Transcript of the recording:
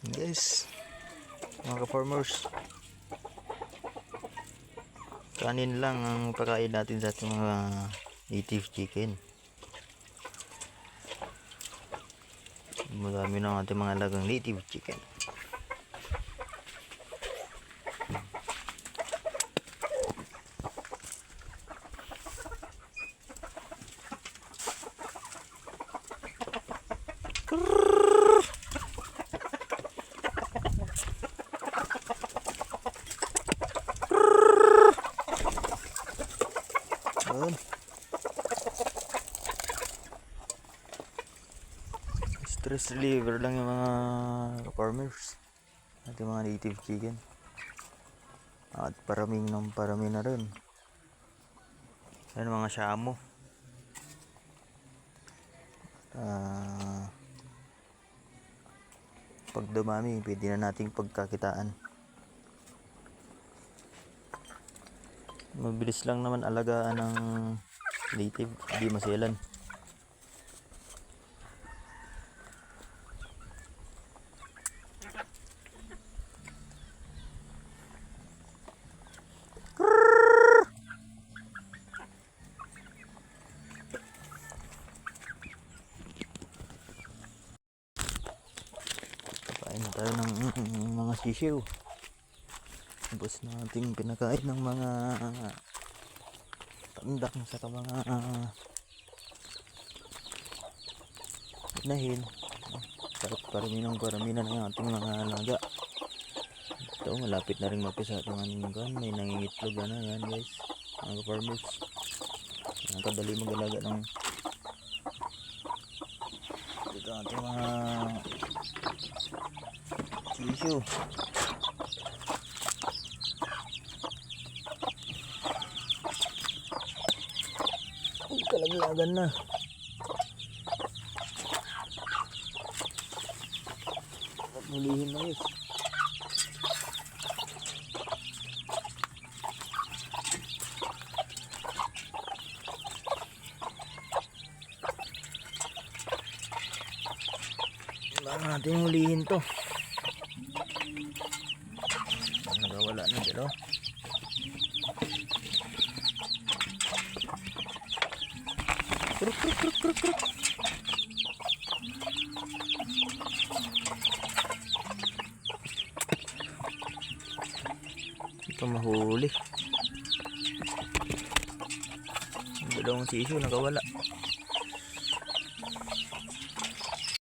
Guys, mga ka-farmers, kanin lang ang pakain natin sa ating mga native chicken. Marami ng ating mga alagang native chicken. Stress reliever lang yung mga farmers, ating mga native chicken, at parami na rin. Yan mga shamo. Pag dumami, pwede na nating pagkakitaan. Mabilis lang naman alagaan ng native, hindi maselan. Kain na tayo ng mga sisiw. Tapos nating pinakain ng mga tandak sa mga inahin. Parami na ng ating mga alaga. Ito, malapit na rin mapisa itong anong gan. May nangingitlog na yan, guys, mga farmers. Nakadali mag-alaga ng dito ating mga sisiw. Kalaglagan na. Mulihin na, guys. Kailangan natin hulihin to. Nagawala na dito. Kruk. Ito mahuli. Ang dalawang sisiw nakawala.